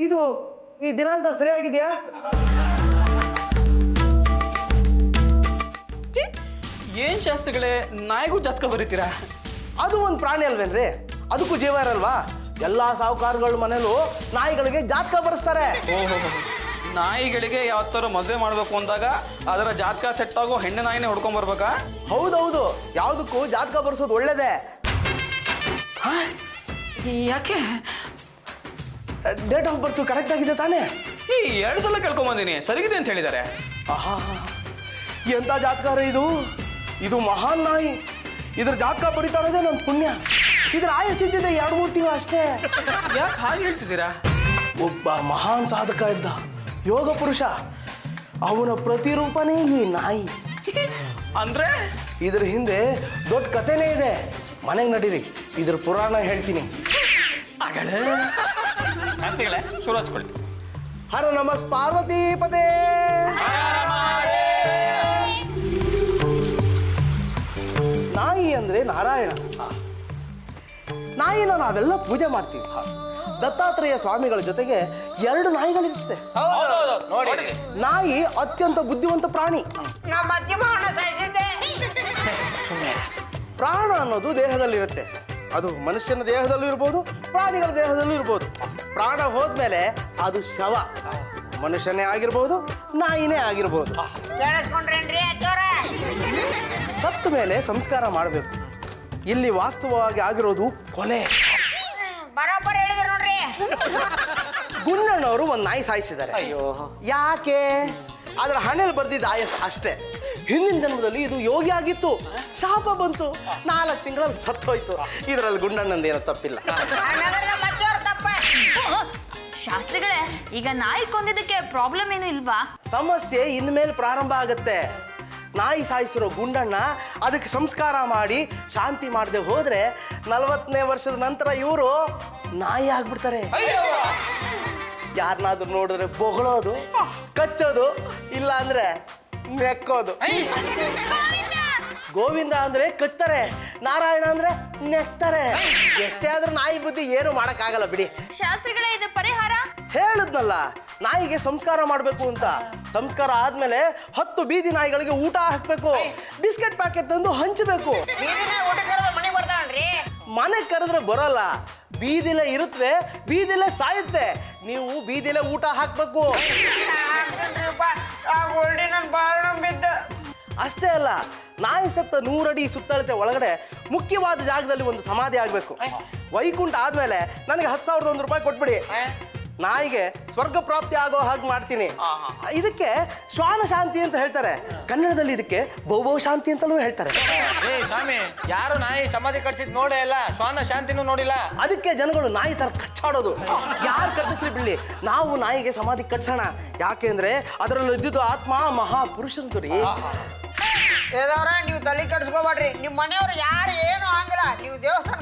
ಇದು ಈ ದಿನಾಂಕ ಸರಿಯಾಗಿದೆಯಾ? ಏನ್ ಶಾಸ್ತ್ರಿಗಳೇ, ನಾಯಿಗೂ ಜಾತಕ ಬರೀತೀರಾ? ಅದು ಒಂದು ಪ್ರಾಣಿ ಅಲ್ವೇನ್ರಿ? ಅದಕ್ಕೂ ಜೀವ ಇರಲ್ವಾ? ಎಲ್ಲಾ ಸಾಹುಕಾರಗಳ ಮನೇಲೂ ನಾಯಿಗಳಿಗೆ ಜಾತಕ ಬರೆಸ್ತಾರೆ. ಓಹೋ, ನಾಯಿಗಳಿಗೆ ಯಾವತ್ತಾರು ಮದುವೆ ಮಾಡಬೇಕು ಅಂದಾಗ ಅದರ ಜಾತಕ ಸೆಟ್ ಆಗೋ ಹೆಣ್ಣು ನಾಯಿನೇ ಹೊಡ್ಕೊಂಡ್ ಬರ್ಬೇಕಾ? ಹೌದೌದು, ಯಾವುದಕ್ಕೂ ಜಾತಕ ಬರೆಸೋದು ಒಳ್ಳೇದೇ. ಯಾಕೆ? ಡೇಟ್ ಆಫ್ ಬರ್ತ್ ಕರೆಕ್ಟ್ ಆಗಿದೆ ತಾನೇ? ಈ 2 ಸಲ ಕೇಳ್ಕೊಂಬಂದಿನಿ, ಸರಿಗಿದೆ ಅಂತ ಹೇಳಿದ್ದಾರೆ. ಆಹಾ, ಎಂತ ಜಾತಕ ಇದು? ಇದು ಮಹಾನ್ ನಾಯಿ. ಇದ್ರ ಜಾತಕ ಬರೀತಾ ಇರೋದೇ ನನ್ನ ಪುಣ್ಯ. ಇದ್ರ ಆಯಸ್ಸಿದ್ದಿದೆ 2-3 ತಿಂಗಳು ಅಷ್ಟೇ. ಯಾಕೆ ಹಾಗೆ ಹೇಳ್ತಿದ್ದೀರಾ? ಒಬ್ಬ ಮಹಾನ್ ಸಾಧಕ ಇದ್ದ, ಯೋಗ ಪುರುಷ. ಅವನ ಪ್ರತಿರೂಪನೇ ಈ ನಾಯಿ. ಅಂದ್ರೆ ಇದ್ರ ಹಿಂದೆ ದೊಡ್ಡ ಕಥೆನೇ ಇದೆ. ಮನೆಗೆ ನಡೀರಿ, ಇದ್ರ ಪುರಾಣ ಹೇಳ್ತೀನಿ. ಶಾಸ್ತ್ರಿಗಳೇ, ಶುರು ಹಚ್ಕೊಳ್ಳಿ. ಹರ ನಮಸ್ ಪಾರ್ವತಿ ಪದೇ. ನಾಯಿ ಅಂದ್ರೆ ನಾರಾಯಣ. ನಾಯಿನ ನಾವೆಲ್ಲ ಪೂಜೆ ಮಾಡ್ತೀವಿ. ದತ್ತಾತ್ರೇಯ ಸ್ವಾಮಿಗಳ ಜೊತೆಗೆ 2 ನಾಯಿಗಳಿರುತ್ತೆ. ನಾಯಿ ಅತ್ಯಂತ ಬುದ್ಧಿವಂತ ಪ್ರಾಣಿ. ಪ್ರಾಣ ಅನ್ನೋದು ದೇಹದಲ್ಲಿರುತ್ತೆ. ಅದು ಮನುಷ್ಯನ ದೇಹದಲ್ಲೂ ಇರ್ಬೋದು, ಪ್ರಾಣಿಗಳ ದೇಹದಲ್ಲೂ ಇರ್ಬೋದು. ಪ್ರಾಣ ಹೋದ್ಮೇಲೆ ಅದು ಶವ. ಮನುಷ್ಯನೇ ಆಗಿರ್ಬೋದು, ನಾಯಿನೇ ಆಗಿರ್ಬೋದು. ಸತ್ತ ಮೇಲೆ ಸಂಸ್ಕಾರ ಮಾಡಬೇಕು. ಇಲ್ಲಿ ವಾಸ್ತವವಾಗಿ ಆಗಿರೋದು ಕೊಲೆ. ಬರೋಬ್ಬರ ಹೇಳಿದ್ರು ನೋಡ್ರಿ. ಗುಂಡಣ್ಣವರು ಒಂದು ನಾಯಿ ಸಾಯಿಸಿದ್ದಾರೆ. ಯಾಕೆ? ಅದರ ಹಣೆಯಲ್ಲಿ ಬರ್ದಿದ್ದ ಆಯಸ್ ಅಷ್ಟೇ. ಹಿಂದಿನ ಜನ್ಮದಲ್ಲಿ ಇದು ಯೋಗಿ ಆಗಿತ್ತು, ಶಾಪ ಬಂತು, 4 ತಿಂಗಳಲ್ಲಿ ಸತ್ತೋಯ್ತು. ಇದರಲ್ಲಿ ಗುಂಡಣ್ಣಂದು ಏನೋ ತಪ್ಪಿಲ್ಲ. ಶಾಸ್ತ್ರಿಗಳೇ, ಈಗ ನಾಯಿ ಕೊಂದಿದ್ದಕ್ಕೆ ಪ್ರಾಬ್ಲಮ್ ಏನು ಇಲ್ವಾ? ಸಮಸ್ಯೆ ಇನ್ಮೇಲೆ ಪ್ರಾರಂಭ ಆಗತ್ತೆ. ನಾಯಿ ಸಾಯಿಸಿರೋ ಗುಂಡಣ್ಣ ಅದಕ್ಕೆ ಸಂಸ್ಕಾರ ಮಾಡಿ ಶಾಂತಿ ಮಾಡದೆ ಹೋದ್ರೆ 40ನೇ ವರ್ಷದ ನಂತರ ಇವರು ನಾಯಿ ಆಗ್ಬಿಡ್ತಾರೆ. ಯಾರನ್ನಾದ್ರೂ ನೋಡಿದ್ರೆ ಬೊಗಳೋದು, ಕಚ್ಚೋದು, ಇಲ್ಲ ಅಂದ್ರೆ ನೆಕ್ಕೋದು. ಗೋವಿಂದ ಅಂದ್ರೆ ಕಚ್ತಾರೆ, ನಾರಾಯಣ ಅಂದ್ರೆ ನೆಕ್ತಾರೆ. ಎಷ್ಟೇ ಆದ್ರೂ ನಾಯಿ ಬುದ್ಧಿ ಏನು ಮಾಡಕ್ಕಾಗಲ್ಲ ಬಿಡಿ. ಶಾಸ್ತ್ರಿಗಳೇ, ಇದು ಪರಿಹಾರ? ಹೇಳದ್ನಲ್ಲ, ನಾಯಿಗೆ ಸಂಸ್ಕಾರ ಮಾಡಬೇಕು ಅಂತ. ಸಂಸ್ಕಾರ ಆದ್ಮೇಲೆ 10 ಬೀದಿ ನಾಯಿಗಳಿಗೆ ಊಟ ಹಾಕ್ಬೇಕು, ಬಿಸ್ಕೆಟ್ ಪ್ಯಾಕೆಟ್ ತಂದು ಹಂಚಬೇಕು. ಮನೆ ಕರೆದ್ರೆ ಬರಲ್ಲ, ಬೀದಿಲೆ ಇರುತ್ತವೆ, ಬೀದಿಲೆ ಸಾಯುತ್ತೆ. ನೀವು ಬೀದಿಲೆ ಊಟ ಹಾಕ್ಬೇಕು. ಅಷ್ಟೇ ಅಲ್ಲ, ನಾಯಿ ಸತ್ತ 100 ಅಡಿ ಸುತ್ತಳತೆ ಒಳಗಡೆ ಮುಖ್ಯವಾದ ಜಾಗದಲ್ಲಿ ಒಂದು ಸಮಾಧಿ ಆಗ್ಬೇಕು. ವೈಕುಂಠ ಆದ್ಮೇಲೆ ನನಗೆ 10,001 ರೂಪಾಯಿ ಕೊಟ್ಬಿಡಿ. ನಾಯಿಗೆ ಸ್ವರ್ಗ ಪ್ರಾಪ್ತಿ ಆಗೋ ಹಾಗೆ ಮಾಡ್ತೀನಿ. ಇದಕ್ಕೆ ಶ್ವಾನ ಶಾಂತಿ ಅಂತ ಹೇಳ್ತಾರೆ. ಕನ್ನಡದಲ್ಲಿ ಇದಕ್ಕೆ ಬಹು ಶಾಂತಿ ಅಂತಲೂ ಹೇಳ್ತಾರೆ. ಸ್ವಾಮಿ, ಯಾರು ನಾಯಿ ಸಮಾಧಿ ಕಟ್ಸಿದ್ ನೋಡೇ ಇಲ್ಲ, ಶ್ವಾನ ಶಾಂತಿನೂ ನೋಡಿಲ್ಲ. ಅದಕ್ಕೆ ಜನಗಳು ನಾಯಿ ತರ ಕಚ್ಚಾಡೋದು. ಯಾರು ಕಟ್ಟಿಸ್ಲಿ ಬಿಡ್ಲಿ, ನಾವು ನಾಯಿಗೆ ಸಮಾಧಿ ಕಟ್ಸೋಣ. ಯಾಕೆ ಅಂದ್ರೆ ಅದರಲ್ಲಿ ಇದ್ದಿದ್ದು ಆತ್ಮ ಮಹಾಪುರುಷಂದು ರೀ. ನೀವು ತಲೆ ಕಟ್ಸ್ಕೋಬೇಡ್ರಿ. ನಿಮ್ಮ ಮನೆಯವ್ರು ಯಾರು ಏನು ಆಗಿಲ್ಲ. ನೀವು ದೇವಸ್ಥಾನ